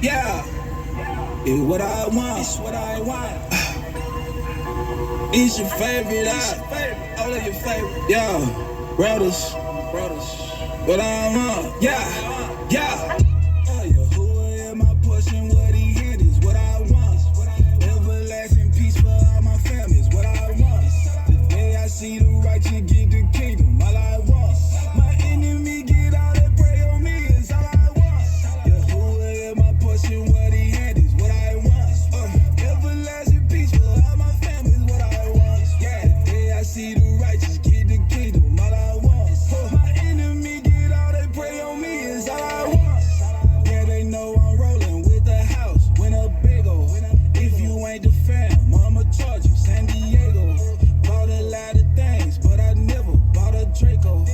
Yeah, it's what I want. It's what I want. It's your favorite. All of your favorite. Yeah, brothers. What I want. Yeah. Yahuwah in my portion, what he had is what I want. Everlasting peace for all my family is what I want. The day I see the righteous get the kingdom, all I want. My enemy get out and pray on me is all I want. Yahuwah in my portion, what he had is what I want. Everlasting peace for all my family is what I want. Yeah, the day I see the righteous get the kingdom, all I want. My enemy get out and pray on me is all I want. Yeah, they know I'm rolling with the house, win a bagel. If you ain't the fam, I'ma charge you, San Diego. Bought a lot of things, but I never bought a Draco.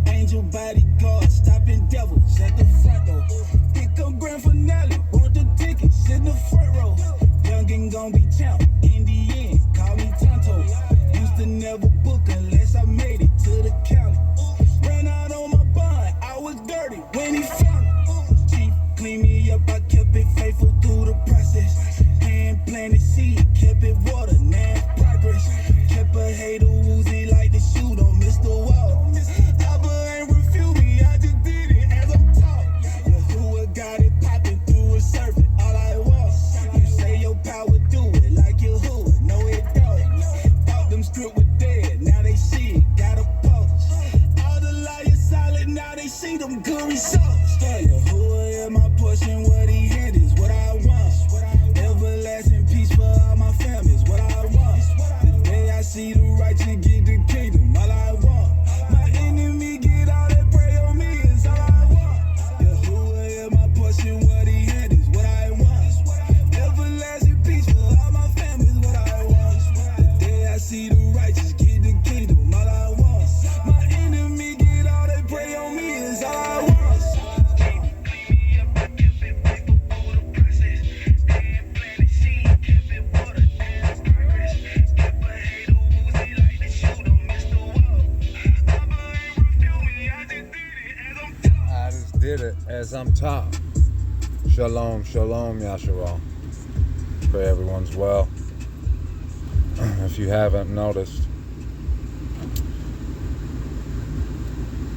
Angel bodyguard, stopping devils at the front door. Pick up grand finale, want the ticket, sit in the front row. Youngin' gon' be champ, in the end, call me Tonto. Used to never book unless I made it to the county. Ran out on my bond, I was dirty when he found me. Chief clean me up, I kept it faithful through the process. Hand planted seed, kept it water, now it's progress. Kept a hater woozy like the shoe, don't miss the wall. Abba ain't refuse me, I just did it as I'm taught. Yahuwah got it popping through a servant, all I want. You say your power do it like Yahuwah, no it don't. Thought them script was dead, now they see it, got a pulse. All the liars solid, now they see them good results. Yahuwah in my portion, what he had is what I want. Everlasting peace for all my family is what I want. The day I see the righteous get the kingdom, all I want. My enemy get out and pray on me is all I want. Yahuwah in my portion, what he had is what I want. Everlasting peace for all my family is what I want. The day I see the righteous get the kingdom, all I want. My enemy get out and pray on me is all I want. I just did it as I'm taught. Shalom, shalom, Yasharal. Pray everyone's well. If you haven't noticed,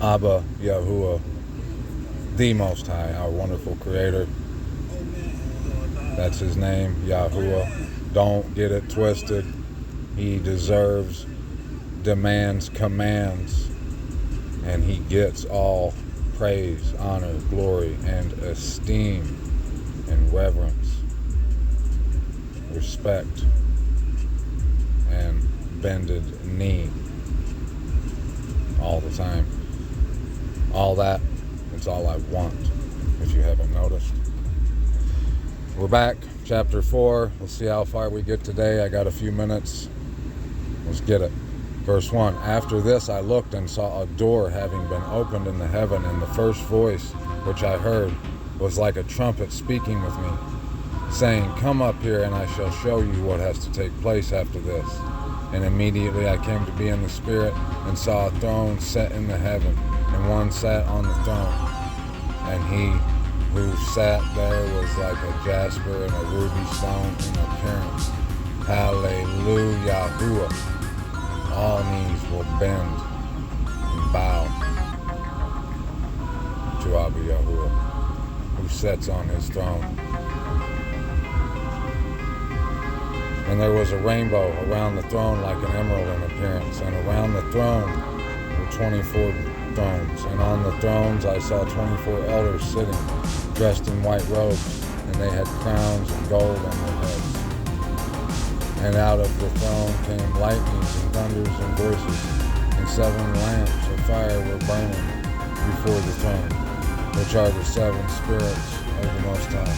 Abba Yahuwah, the Most High, our wonderful Creator. That's His name, Yahuwah. Don't get it twisted. He deserves, demands, commands, and He gets all praise, honor, glory, and esteem, and reverence, respect, and bended knee all the time. All that, it's all I want, if you haven't noticed. We're back, chapter 4. Let's see how far we get today. I got a few minutes. Let's get it. Verse 1, after this I looked and saw a door having been opened in the heaven, and the first voice which I heard was like a trumpet speaking with me, saying, come up here and I shall show you what has to take place after this. And immediately I came to be in the Spirit and saw a throne set in the heaven, and one sat on the throne. And he who sat there was like a jasper and a ruby stone in appearance. Hallelujah. All knees will bend and bow to Abba Yahuwah, who sits on his throne. And there was a rainbow around the throne like an emerald in appearance, and around the throne were 24 thrones, and on the thrones I saw 24 elders sitting, dressed in white robes, and they had crowns of gold on their heads. And out of the throne came lightnings and thunders and voices, and 7 lamps of fire were burning before the throne, which are the 7 spirits of the Most High.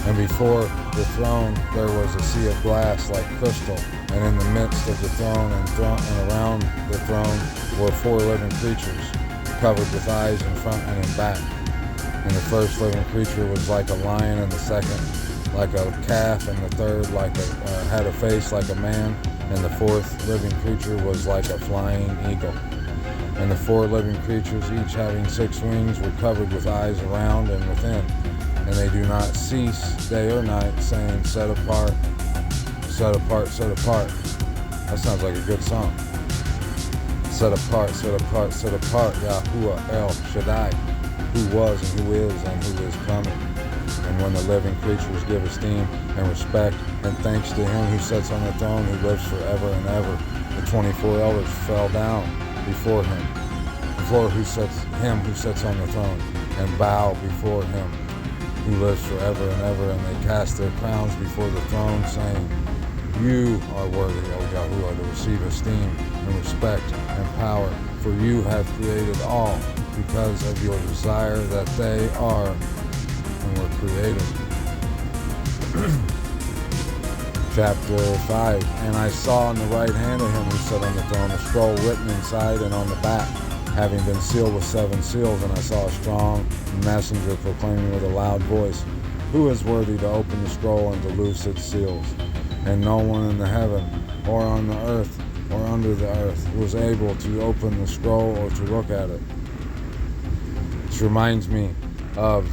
And before the throne there was a sea of glass like crystal, and in the midst of the throne and around the throne were 4 living creatures, covered with eyes in front and in back. And the first living creature was like a lion, and the second like a calf, and the third had a face like a man, and the 4th living creature was like a flying eagle. And the 4 living creatures, each having 6 wings, were covered with eyes around and within, and they do not cease day or night, saying, set apart, set apart, set apart. That sounds like a good song. Set apart, set apart, set apart, Yahuwah El Shaddai, who was and who is and who is coming. And when the living creatures give esteem and respect and thanks to him who sits on the throne, who lives forever and ever, the 24 elders fell down before him, who sits on the throne, and bow before him who lives forever and ever, and they cast their crowns before the throne, saying, you are worthy, O Yahuwah, to receive esteem and respect and power, for you have created all because of your desire that they are and were created. Chapter 5, and I saw in the right hand of him who sat on the throne a scroll written inside and on the back, having been sealed with 7 seals, and I saw a strong messenger proclaiming with a loud voice, who is worthy to open the scroll and to loose its seals? And no one in the heaven, or on the earth, or under the earth, was able to open the scroll or to look at it. This reminds me of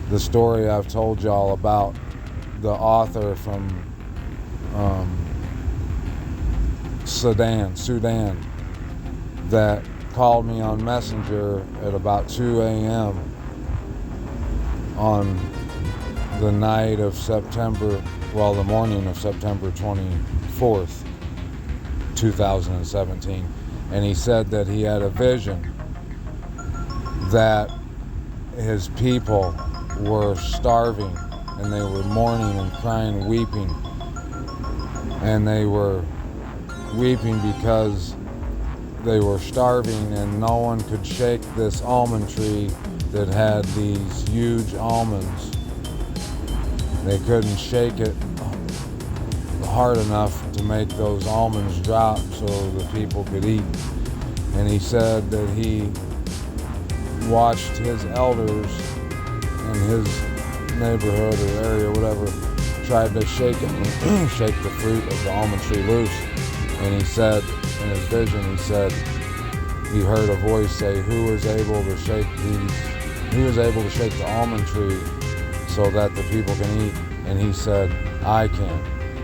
the story I've told y'all about the author from Sudan, that called me on Messenger at about 2 a.m. on the night of the morning of September 24th, 2017. And he said that he had a vision that his people were starving, and they were mourning and crying, weeping. And they were weeping because they were starving, and no one could shake this almond tree that had these huge almonds. They couldn't shake it hard enough to make those almonds drop so the people could eat. And he said that he watched his elders in his neighborhood or area, whatever, tried to shake it, shake the fruit of the almond tree loose. And he said, in his vision, he said, he heard a voice say, who is able to shake the almond tree so that the people can eat? And he said, I can.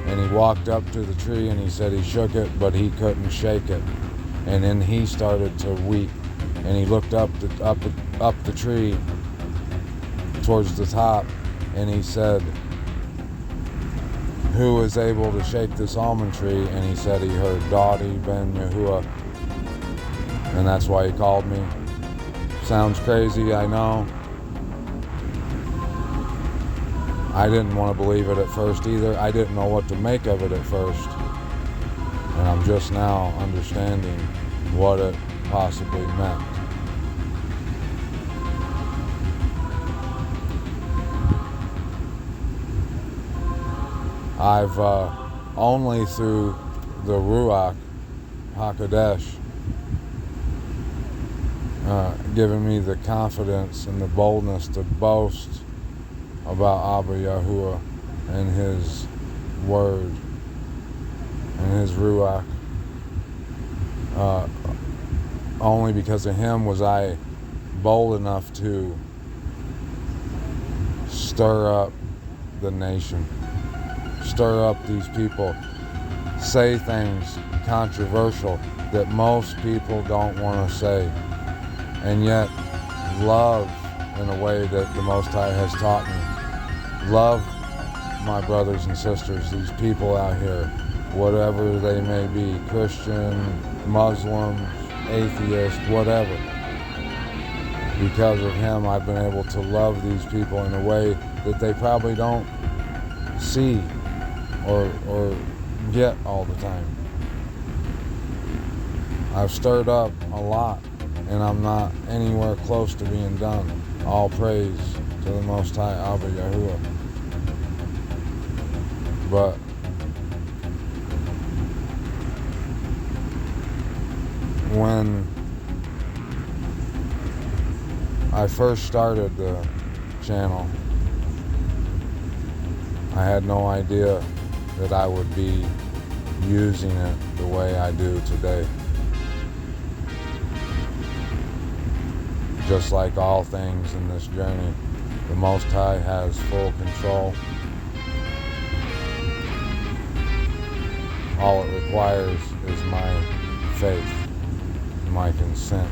And he walked up to the tree, and he said he shook it, but he couldn't shake it. And then he started to weep, and he looked up the tree towards the top, and he said, who is able to shake this almond tree? And he said he heard Dadi ben Yahuwah, and that's why he called me. Sounds crazy, I know. I didn't want to believe it at first either. I didn't know what to make of it at first. And I'm just now understanding what it possibly meant. I've only through the Ruach HaKodesh given me the confidence and the boldness to boast about Abba Yahuwah and his word and his Ruach. Only because of him was I bold enough to stir up the nation, stir up these people, say things controversial that most people don't want to say, and yet love in a way that the Most High has taught me. Love my brothers and sisters, these people out here, whatever they may be, Christian, Muslim, atheist, whatever. Because of him, I've been able to love these people in a way that they probably don't see or get all the time. I've stirred up a lot, and I'm not anywhere close to being done. All praise to the Most High, Abba Yahuwah. But when I first started the channel, I had no idea that I would be using it the way I do today. Just like all things in this journey, The Most High has full control. All it requires is my faith, my consent.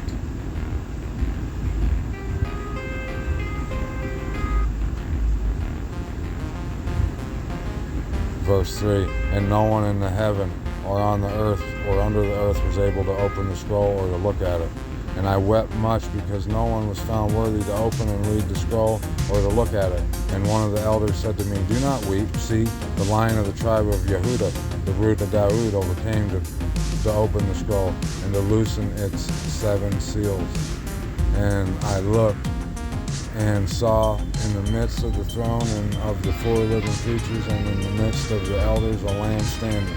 Verse 3, and no one in the heaven or on the earth or under the earth was able to open the scroll or to look at it. And I wept much because no one was found worthy to open and read the scroll or to look at it. And one of the elders said to me, do not weep. See, the Lion of the tribe of Yehuda, the root of Dawood, overcame to open the scroll and to loosen its 7 seals. And I looked and saw in the midst of the throne and of the 4 living creatures and in the midst of the elders a lamb standing,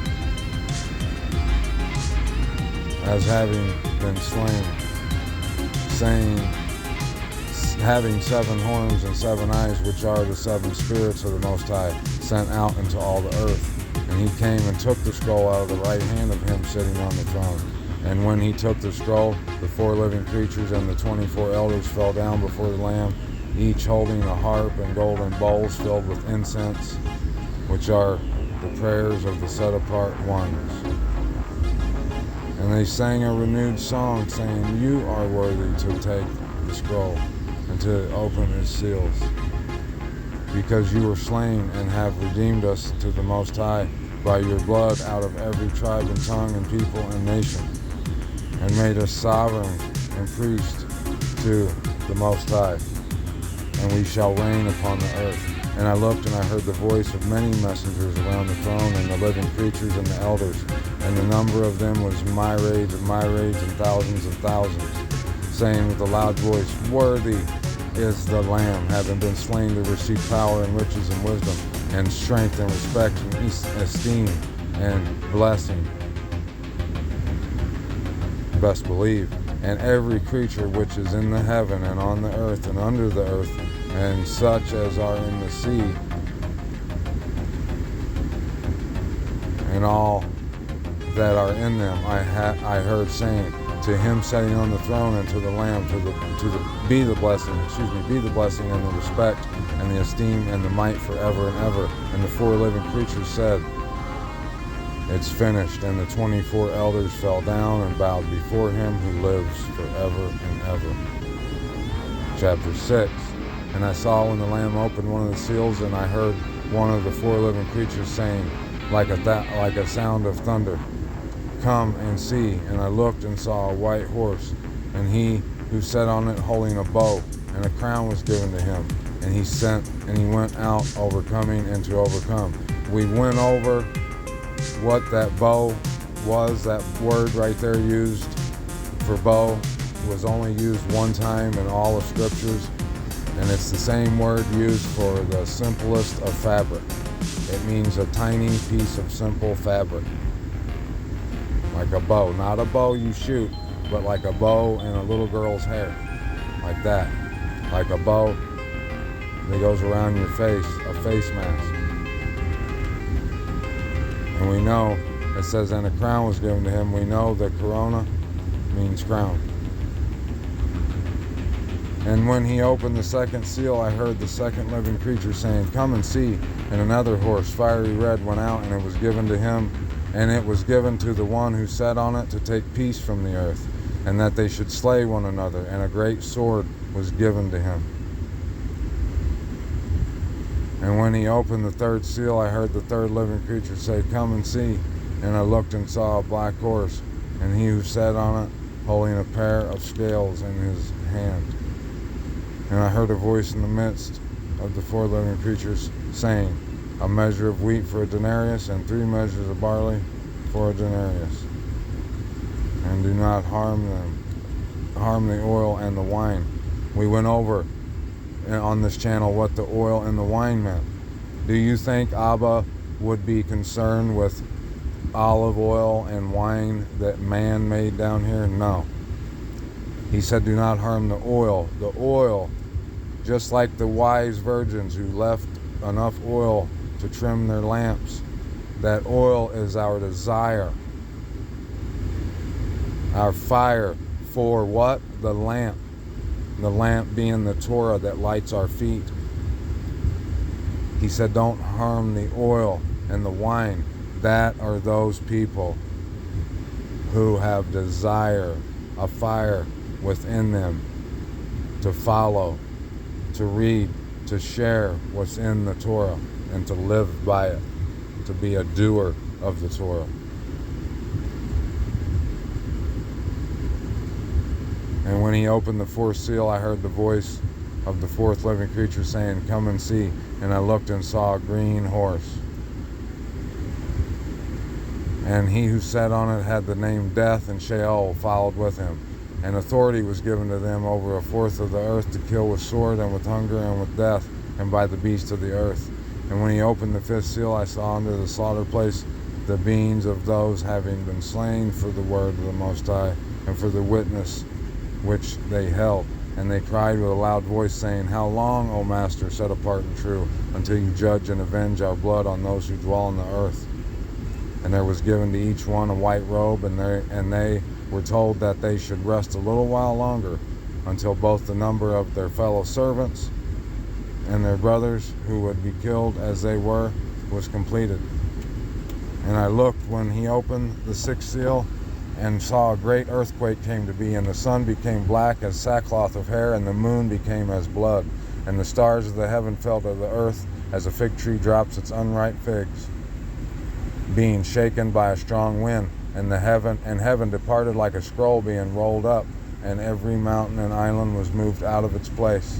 as having been slain, saying, having 7 horns and 7 eyes, which are the 7 spirits of the Most High, sent out into all the earth. And he came and took the scroll out of the right hand of him sitting on the throne. And when he took the scroll, the 4 living creatures and the 24 elders fell down before the Lamb, each holding a harp and golden bowls filled with incense, which are the prayers of the set-apart ones. And they sang a renewed song, saying, you are worthy to take the scroll and to open its seals, because you were slain and have redeemed us to the Most High by your blood out of every tribe and tongue and people and nation, and made us sovereign and priest to the Most High, and we shall reign upon the earth. And I looked and I heard the voice of many messengers around the throne and the living creatures and the elders, and the number of them was myriads and thousands of thousands, saying with a loud voice, worthy is the Lamb, having been slain, to receive power and riches and wisdom and strength and respect and esteem and blessing. Best believe. And every creature which is in the heaven and on the earth and under the earth, and such as are in the sea, and all that are in them, I heard saying, to him sitting on the throne and to the Lamb, be the blessing and the respect and the esteem and the might forever and ever. And the 4 living creatures said, it's finished. And the 24 elders fell down and bowed before him who lives forever and ever. Chapter 6. And I saw when the Lamb opened one of the seals, and I heard one of the 4 living creatures saying, like a sound of thunder, come and see. And I looked and saw a white horse, and he who sat on it holding a bow, and a crown was given to him. And he went out overcoming and to overcome. We went over what that bow was. That word right there used for bow was only used one time in all of scriptures, and it's the same word used for the simplest of fabric. It means a tiny piece of simple fabric, like a bow. Not a bow you shoot, but like a bow in a little girl's hair, like that, like a bow that goes around your face, a face mask. And we know, it says, and a crown was given to him. We know that corona means crown. And when he opened the 2nd seal, I heard the 2nd living creature saying, come and see. And another horse, fiery red, went out, and it was given to him, and it was given to the one who sat on it to take peace from the earth, and that they should slay one another. And a great sword was given to him. And when he opened the 3rd seal, I heard the 3rd living creature say, come and see. And I looked and saw a black horse, and he who sat on it holding a pair of scales in his hand. And I heard a voice in the midst of the 4 living creatures saying, a measure of wheat for a denarius, and 3 measures of barley for a denarius. And do not harm the oil and the wine. We went over on this channel what the oil and the wine meant. Do you think Abba would be concerned with olive oil and wine that man made down here? No. He said, do not harm the oil. The oil, just like the wise virgins who left enough oil to trim their lamps. That oil is our desire, our fire for what? The lamp. The lamp being the Torah that lights our feet He said, don't harm the oil and the wine. That are those people who have desire, a fire within them to follow, to read, to share what's in the Torah, and to live by it, to be a doer of the Torah. And when he opened the fourth seal, I heard the voice of the fourth living creature saying, come and see. And I looked and saw a green horse. And he who sat on it had the name Death, and Sheol followed with him. And authority was given to them over a fourth of the earth to kill with sword and with hunger and with death and by the beasts of the earth. And when he opened the fifth seal, I saw under the slaughter place the beings of those having been slain for the word of the Most High and for the witness which they held. And they cried with a loud voice, saying, how long, O Master, set apart and true, until you judge and avenge our blood on those who dwell on the earth? And there was given to each one a white robe, and they were told that they should rest a little while longer, until both the number of their fellow servants and their brothers who would be killed as they were was completed. And I looked when he opened the sixth seal, and saw a great earthquake came to be, and the sun became black as sackcloth of hair, and the moon became as blood, and the stars of the heaven fell to the earth as a fig tree drops its unripe figs, being shaken by a strong wind. And heaven departed like a scroll being rolled up, and every mountain and island was moved out of its place.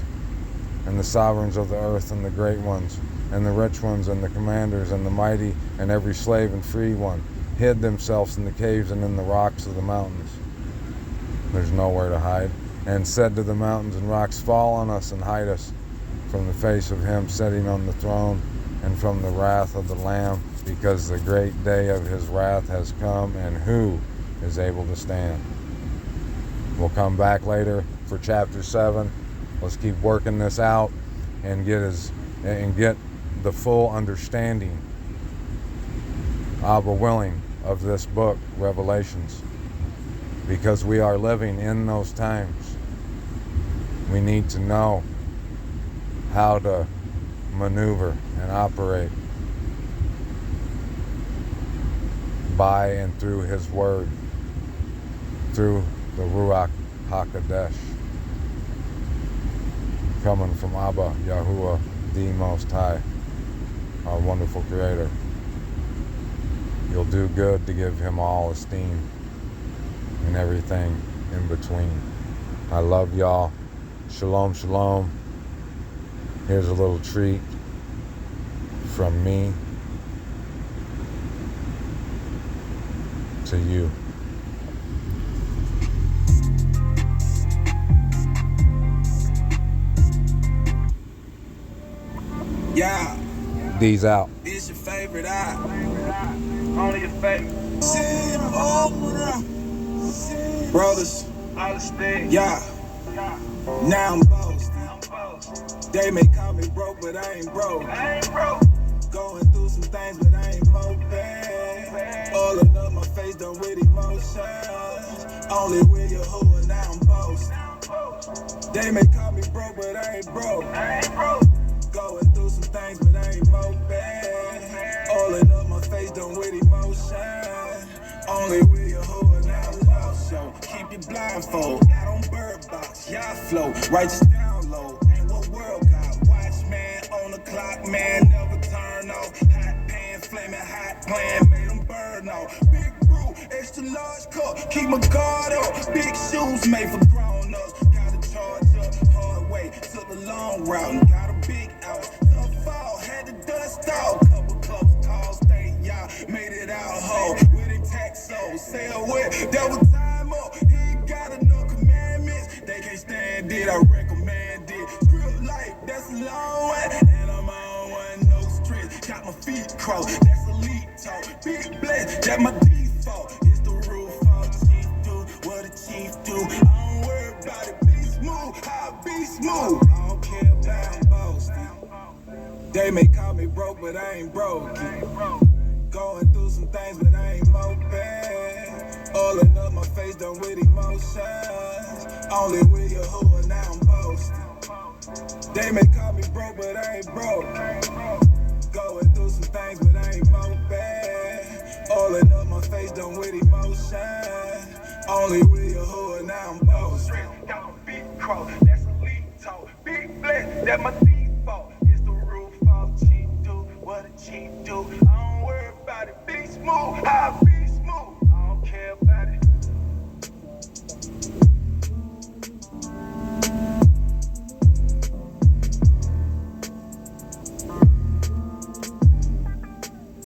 And the sovereigns of the earth, and the great ones, and the rich ones, and the commanders, and the mighty, and every slave and free one, hid themselves in the caves and in the rocks of the mountains. There's nowhere to hide. And said to the mountains and rocks, fall on us and hide us from the face of him sitting on the throne and from the wrath of the Lamb, because the great day of his wrath has come, and who is able to stand? We'll come back later for chapter 7. Let's keep working this out and get the full understanding, Abba willing, of this book, Revelations, because we are living in those times. We need to know how to maneuver and operate by and through his word, through the Ruach HaKodesh, coming from Abba Yahuwah, the Most High, our wonderful Creator. You'll do good to give him all esteem and everything in between. I love y'all. Shalom, shalom. Here's a little treat from me to you. Yeah. D's out. It's your favorite only your favorite. Brothers. Yeah. Now I'm boasting. They may call me broke, but I ain't broke. Going through some things, but I ain't moping. All up my face done with emotions. Only with your who, and now I'm boasting. They may call me broke, but I ain't broke. Going through some things, but I ain't moping. All up my face done with emotion. Only with your who, and now I'm lost. So keep your blindfold. I don't bird box, y'all flow. Righteous down low. Ain't what world got. Watch man on the clock, man never turn off. Hot pan, flaming hot plan, made them burn off. Big brew, extra large cup, keep my guard up. Big shoes made for grown ups. Gotta charge up, hard way, took the long route and got a big house. Tough fall, had to dust off. Couple close calls, thank y'all, made it out whole. With intact soul, say a word, that was time up. He ain't got enough commandments, they can't stand it, I recommend it. Script life, that's a long way, and I'm on one, no stress. Got my feet crossed, that's elite talk. Big bless, that my default. It's the roof, all the chief do, what a chief do. I don't worry about it, be smooth, I'll be smooth. I don't care about boasting. They may call me broke, but I ain't broke. Going through some things, but I ain't moping. All up my face done with emotions. Only with your who, and now I'm boasting. They may call me broke, but I ain't broke. Only with your hoe and now I'm boss. Got a big cross, that's elite talk. Big flex, that my default. It's the roof off, cheap do what a cheap do. I don't worry about it, big smooth.